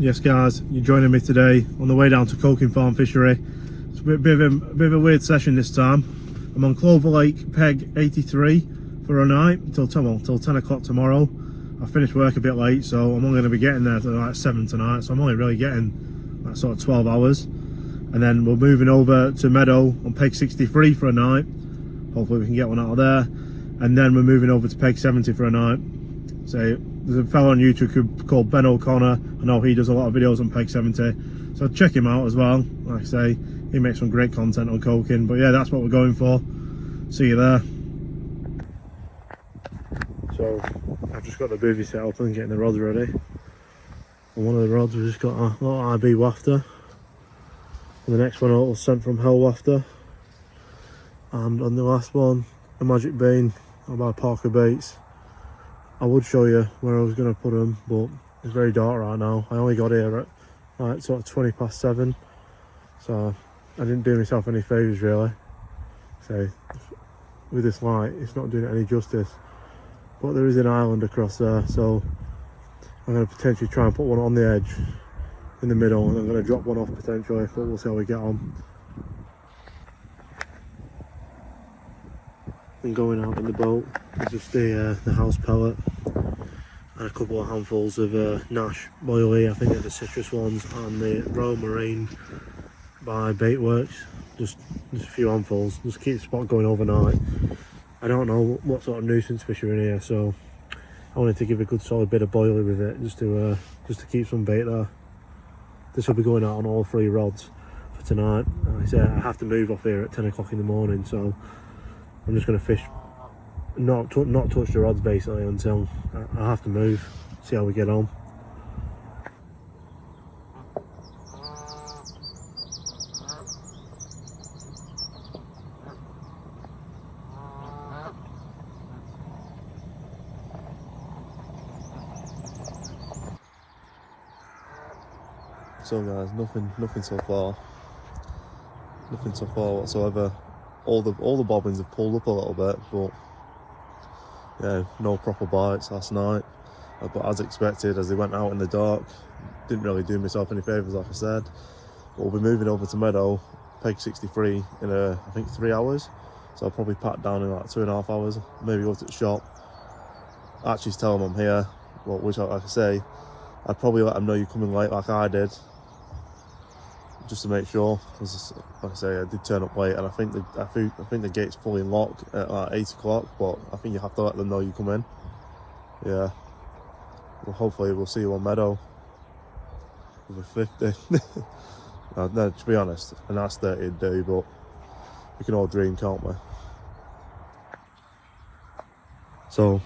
Yes guys, you're joining me today on the way down to Coking Farm Fishery. It's a bit of a weird session this time. I'm on Clover Lake, peg 83 for a night until 10 o'clock tomorrow. I finished work a bit late, so I'm only going to be getting there till like 7 tonight, so I'm only really getting like sort of 12 hours. And then we're moving over to Meadow on peg 63 for a night. Hopefully we can get one out of there. And then we're moving over to peg 70 for a night. So there's a fellow on YouTube called Ben O'Connor. I know he does a lot of videos on peg 70, so check him out as well. Like I say, he makes some great content on coking. But yeah, that's what we're going for. See you there. So I've just got the booby set up and getting the rods ready. On one of the rods we've just got a little IB wafter, and the next one a little Sent From Hell wafter, and on the last one a magic bean by Parker Baits. I would show you where I was going to put them, but it's very dark right now. I only got here at like sort of 20 past 7, so I didn't do myself any favours really. So with this light, it's not doing it any justice. But there is an island across there, so I'm going to potentially try and put one on the edge in the middle, and I'm going to drop one off potentially, but we'll see how we get on. And going out in the boat is just the house pellet and a couple of handfuls of Nash Boilie, I think they're the citrus ones, and the Royal Marine by Baitworks. Just a few handfuls, just keep the spot going overnight. I don't know what sort of nuisance fish are in here, so I wanted to give a good solid bit of boilie with it, just to keep some bait there. This will be going out on all 3 rods for tonight. Like I say, I have to move off here at 10 o'clock in the morning, so I'm just going to fish, not touch the rods basically until I have to move, see how we get on. So guys, nothing so far. Nothing so far whatsoever. All the bobbins have pulled up a little bit, but yeah, no proper bites last night. But as expected, as they went out in the dark, didn't really do myself any favours, like I said. But we'll be moving over to Meadow, peg 63 in I think 3 hours. So I'll probably pack down in like 2.5 hours, maybe go to the shop. Actually tell them I'm here, well, which like I say, I'd probably let them know you're coming late like I did, just to make sure, because like I say, I did turn up late, and I think the gate's fully locked at like 8 o'clock, but I think you have to let them know you come in. Yeah, well, hopefully we'll see you on Meadow with a 50. No, to be honest, a nice 30 would do, but we can all dream, can't we? So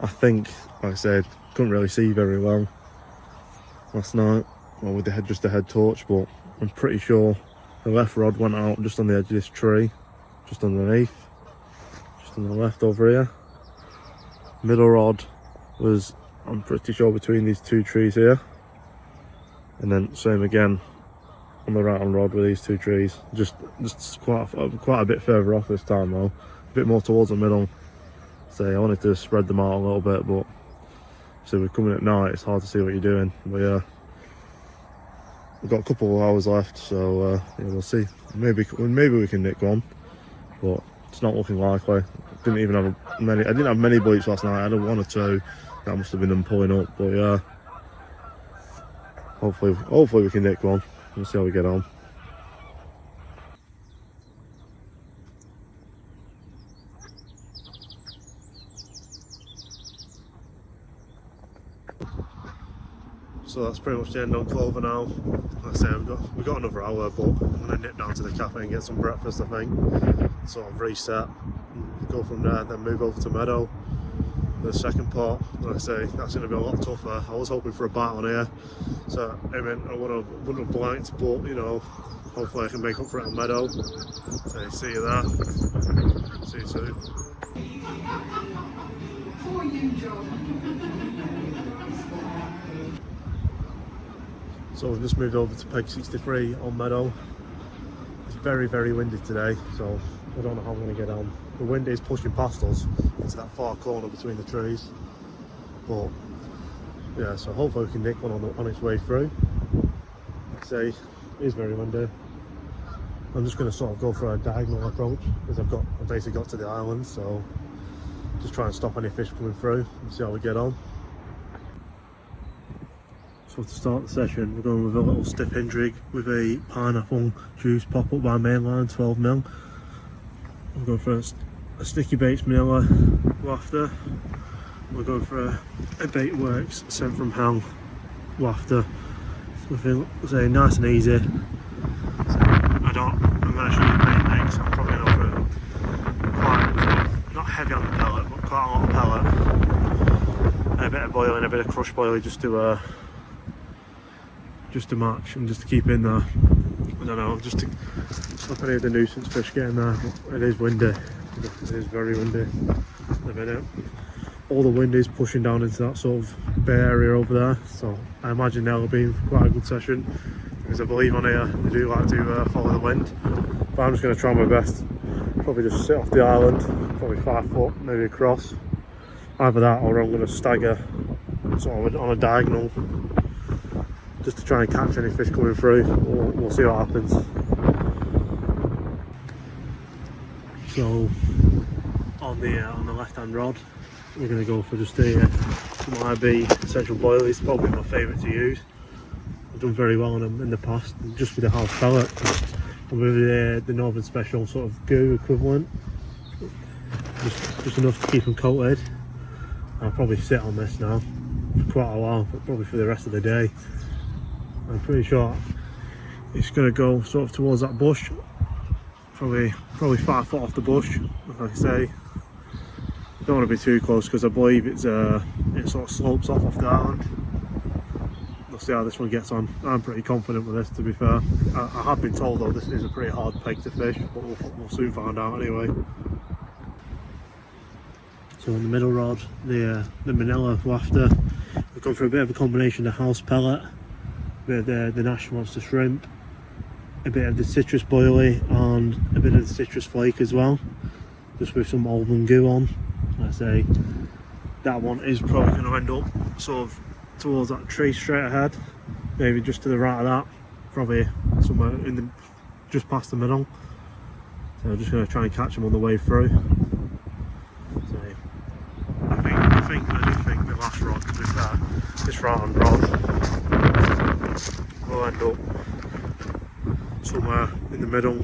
I think, like I said, couldn't really see very well last night, well, with just the head torch, but I'm pretty sure the left rod went out just on the edge of this tree, just underneath, just on the left over here. Middle rod was, I'm pretty sure, between these 2 trees here, and then same again on the right hand rod with these 2 trees. Just quite a bit further off this time though, a bit more towards the middle. So I wanted to spread them out a little bit, but so we're coming at night, it's hard to see what you're doing. But yeah, we've got a couple of hours left, so yeah, we'll see. Maybe we can nick one, but it's not looking likely. I didn't have many bleeps last night. I had 1 or 2. That must have been them pulling up. But yeah, hopefully we can nick one. We'll see how we get on. So that's pretty much the end on Clover now. Like I say, we've got another hour, but I'm going to nip down to the cafe and get some breakfast, I think. Sort of reset, go from there, then move over to Meadow. The second part, like I say, that's going to be a lot tougher. I was hoping for a bite on here, so I mean, I wouldn't have blanked, but you know, hopefully I can make up for it on Meadow. So see you there. See you soon. For you, John. So we've just moved over to peg 63 on Meadow. It's very, very windy today, so I don't know how I'm going to get on. The wind is pushing past us into that far corner between the trees, but yeah, so hopefully we can nick one on its way through. Like I say, it is very windy. I'm just going to sort of go for a diagonal approach because I've basically got to the island, so just try and stop any fish coming through and see how we get on. So to start the session, we're going with a little stiff hinge rig with a pineapple juice pop up by mainline 12mm. We're going for a sticky baits Manila wafter. We're going for a bait works sent from hell wafter. Something say nice and easy. So I'm going to show you bait mix. I'm probably going to go quite, not heavy on the pellet, but quite a lot of pellet. And a bit of boiling, a bit of crush boiling just to match and just to keep in there. I don't know, just to stop any of the nuisance fish getting there. It is windy. It is very windy at the minute. All the wind is pushing down into that sort of bay area over there, so I imagine that'll be quite a good session because I believe on here they do like to follow the wind. But I'm just going to try my best, probably just sit off the island, probably 5 foot, maybe across. Either that or I'm going to stagger sort of on a diagonal just to try and catch any fish coming through. We'll see what happens. So on the left hand rod, we're going to go for just a some IB essential boil. It's probably my favourite to use. I've done very well on them in the past, just with the house pellet and with the Northern Special sort of goo equivalent. Just enough to keep them coated. I'll probably sit on this now for quite a while, but probably for the rest of the day. I'm pretty sure it's going to go sort of towards that bush, probably 5 foot off the bush. Like I say, don't want to be too close because I believe it sort of slopes off the island. We'll see how this one gets on. I'm pretty confident with this, to be fair. I have been told though this is a pretty hard peg to fish, but we'll soon find out anyway. So on the middle rod, the Manila wafter, we've gone for a bit of a combination of house pellet, a bit of the Nash Monster shrimp, a bit of the citrus boilie and a bit of the citrus flake as well, just with some almond goo on. Like I say, that one is probably going to end up sort of towards that tree straight ahead, maybe just to the right of that, probably somewhere just past the middle. So I'm just going to try and catch them on the way through. So I do think the last rod, to be fair, this right hand rod will end up somewhere in the middle,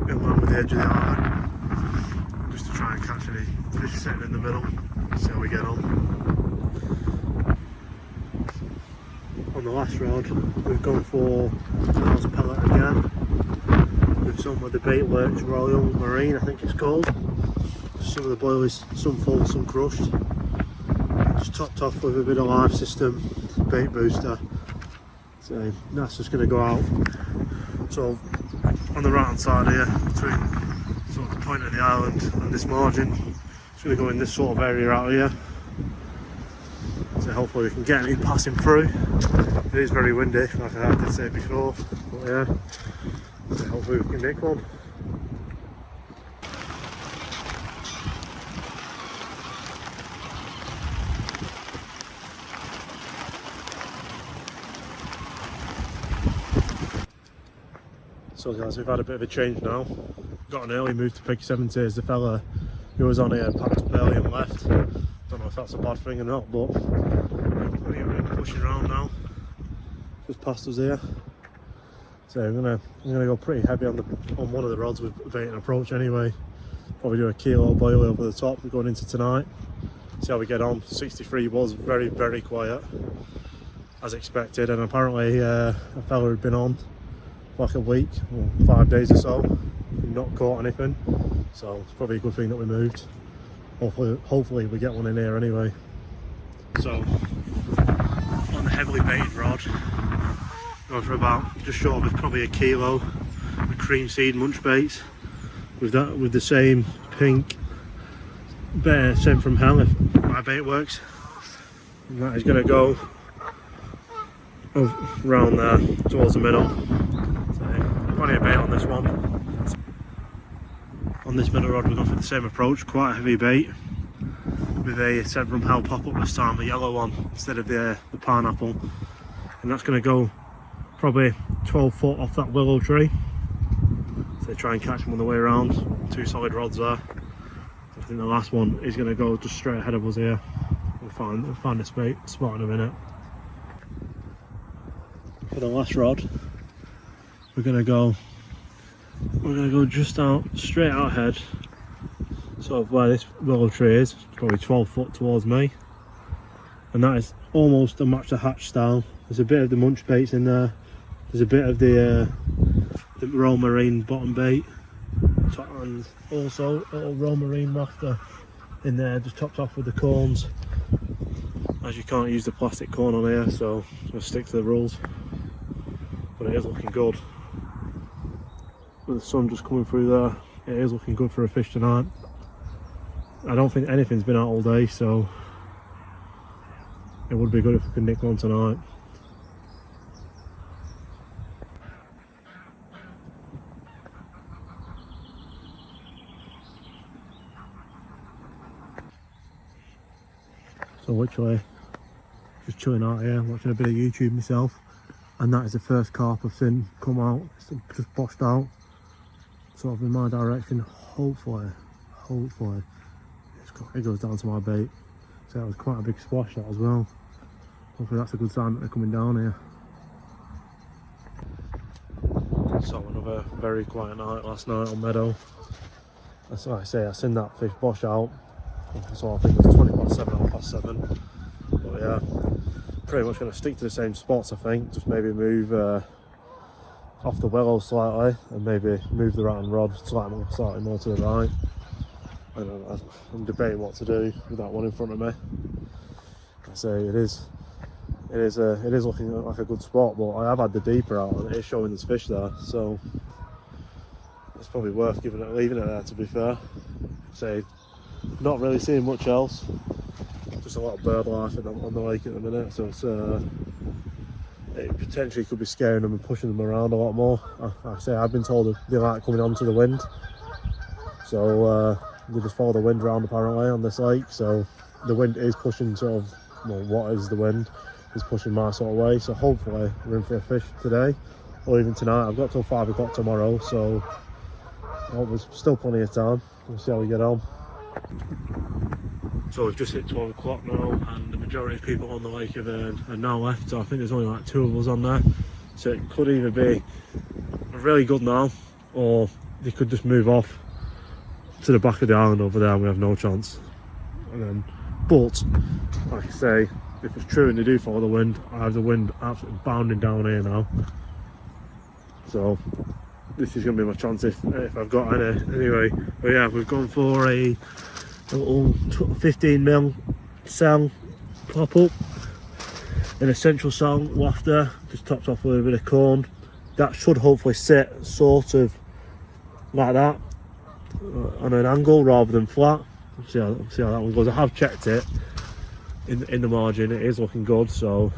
in line with the edge of the island, just to try and catch any fish sitting in the middle. See how we get on. On the last rod, we've gone for house pellet again, with some of the bait works Royal Marine, I think it's called. Some of the boilies, some full, some crushed. Just topped off with a bit of live system bait booster. So that's just going to go out so on the right hand side here, between sort of the point of the island and this margin. It's going to go in this sort of area out here. So hopefully we can get any passing through. It is very windy, like I did say before, but yeah, so hopefully we can nick one. So guys, we've had a bit of a change now. Got an early move to pig 70 as the fella who was on here packed up early and left. Don't know if that's a bad thing or not, but plenty of wind pushing around now. Just past us here. So I'm gonna go pretty heavy on one of the rods with bait and approach anyway. Probably do a kilo boil over the top. We're going into tonight. See how we get on. 63 was very, very quiet, as expected, and apparently a fella had been on like a week or 5 days or so, not caught anything, so it's probably a good thing that we moved. Hopefully we get one in here anyway. So on the heavily baited rod, going for about just short of probably a kilo of cream seed munch baits with the same pink bait sent from hell if my bait works, and that is going to go around there towards the middle. Plenty of bait on this one. On this middle rod we're going for the same approach, quite a heavy bait with a Centrum Hell pop-up this time, a yellow one instead of the pineapple, and that's going to go probably 12 foot off that willow tree. So try and catch them on the way around. 2 solid rods there. I think the last one is going to go just straight ahead of us here. We'll find a spot in a minute. For the last rod, we're going to go just out, straight out ahead, sort of where this willow tree is, probably 12 foot towards me, and that is almost a match the hatch style. There's a bit of the munch baits in there, there's a bit of the Royal Marine bottom bait, and also a little Royal Marine wafter in there, just topped off with the corns, as you can't use the plastic corn on here, so we'll stick to the rules. But it is looking good. With the sun just coming through there, it is looking good for a fish tonight. I don't think anything's been out all day, so it would be good if we could nick one tonight. So literally just chilling out here, watching a bit of YouTube myself, and that is the first carp I've seen come out. It's just boshed out, sort of in my direction. Hopefully it goes down to my bait. So that was quite a big splash that as well. Hopefully that's a good sign that they're coming down here. So another very quiet night last night on Meadow. That's like I say, I seen that fish bosh out. So I think it was 20 past 7, half past 7. But yeah, pretty much going to stick to the same spots I think. Just maybe move off the willow slightly and maybe move the rat and rod slightly more to the right. I don't know, I'm debating what to do with that one in front of me. I say it is looking like a good spot, but I have had the deeper out and it is showing there's fish there, so it's probably worth leaving it there, to be fair. Say, not really seeing much else, just a lot of bird life on the lake at the minute, so it's it potentially could be scaring them and pushing them around a lot more. Like I say, I've been told they like coming onto the wind, so they just follow the wind around apparently on this lake. So the wind is pushing sort of, well, what is the wind is pushing my sort of way, so hopefully we're in for a fish today or even tonight. I've got till 5 o'clock tomorrow, so there's still plenty of time. We'll see how we get on. So we've just hit 12 o'clock now, and the majority of people on the lake are now left, so I think there's only like 2 of us on there, so it could either be really good now, or they could just move off to the back of the island over there and we have no chance. But like I say, if it's true and they do follow the wind, I have the wind absolutely bounding down here now, so this is going to be my chance if I've got any anyway. But yeah, we've gone for a little 15mm cell pop up in a central cell wafter, just topped off with a bit of corn. That should hopefully sit sort of like that on an angle rather than flat. See how that one goes. I have checked it in the margin, it is looking good, so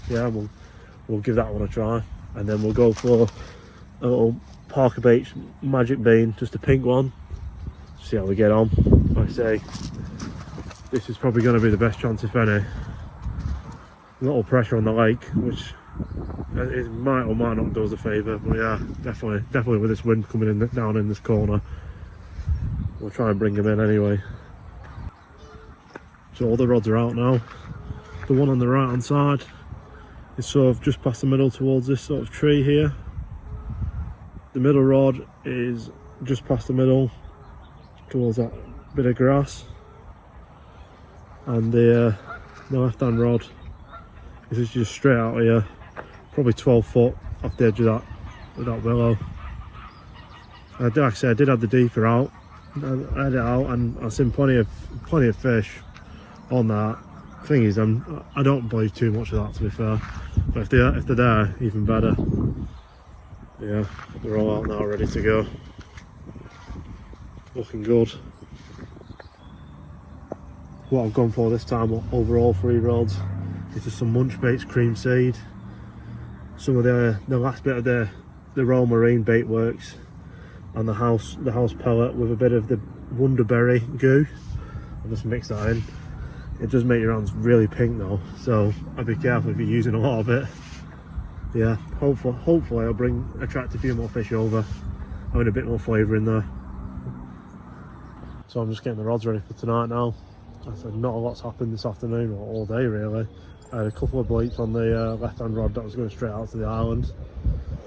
yeah, we'll give that one a try, and then we'll go for a little Parker Baits magic bean, just a pink one. See how we get on. Like I say, this is probably going to be the best chance if any. A little pressure on the lake, which it might or might not do us a favour, but yeah, definitely with this wind coming in down in this corner, we'll try and bring them in anyway. So all the rods are out now. The one on the right hand side is sort of just past the middle towards this sort of tree here. The middle rod is just past the middle towards that bit of grass, and the left hand rod is just straight out here, probably 12 foot off the edge of that willow. Like I said, I did have the deeper out. I had it out and I've seen plenty of fish on that. Thing is, I don't believe too much of that, to be fair, but if they're there, even better. Yeah, they're all out now, ready to go. Looking good. What I've gone for this time over all 3 rods is just some munch baits, cream seed, some of the last bit of the Royal Marine bait works, and the house pellet with a bit of the Wonderberry goo. I'll just mix that in. It does make your hands really pink though, so I'll be careful if you're using a lot of it. Yeah, hopefully I'll attract a few more fish over, having a bit more flavour in there. So I'm just getting the rods ready for tonight now. I said not a lot's happened this afternoon, or all day really. I had a couple of bleeps on the left-hand rod that was going straight out to the island.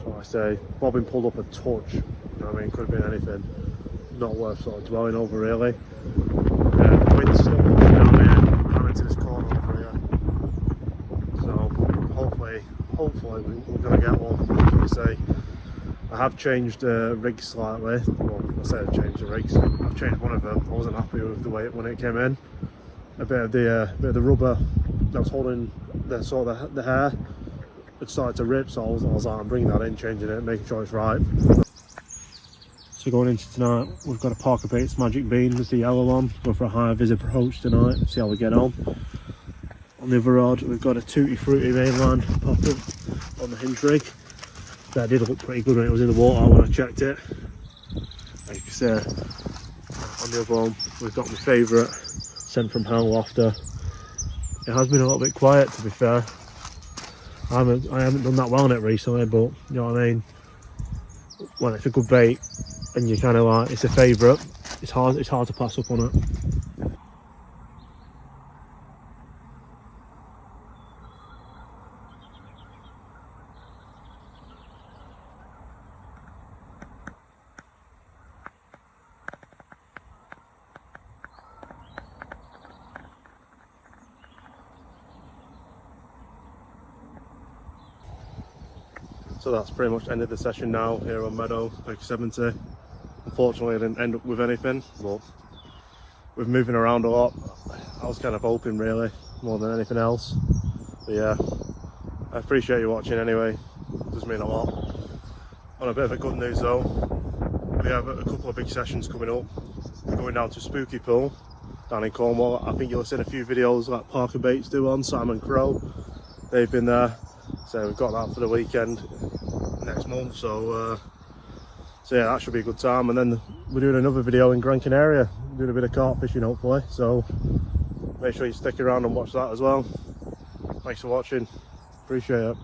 Like I say, bobbin pulled up a touch, you know what I mean, could have been anything. Not worth sort of dwelling over really. The wind's still pushing down here, down into this corner over here. So hopefully we're going to get one. Like I say, I have changed the rig slightly. Well, I say I've changed the rigs. I've changed one of them. I wasn't happy with the way when it came in. A bit of the rubber that was holding the hair had started to rip, so I was like, I'm bringing that in, changing it, making sure it's right. So going into tonight, we've got a Parker Baits Magic Bean, there's the yellow one. Go for a higher vis approach tonight, see how we get on. On the other rod, we've got a Tutti Frutti mainline pop up on the hinge rig. That did look pretty good when it was in the water when I checked it. Like I say, on the other one, we've got my favourite, sent from Hell Lofter. It has been a little bit quiet, to be fair. I haven't done that well on it recently, but you know what I mean. When it's a good bait and you kind of like, it's a favourite, it's hard to pass up on it. So that's pretty much ended the session now here on Meadow Lake 70. Unfortunately I didn't end up with anything, but with moving around a lot, I was kind of hoping really, more than anything else. But yeah, I appreciate you watching anyway, it does mean a lot. On a bit of a good news though, we have a couple of big sessions coming up. We're going down to Spooky Pool down in Cornwall. I think you'll have seen a few videos like Parker Baits do on Simon Crow. They've been there. So we've got that for the weekend next month, so yeah, that should be a good time. And then we're doing another video in Gran Canaria, doing a bit of carp fishing hopefully, so make sure you stick around and watch that as well. Thanks for watching, appreciate it.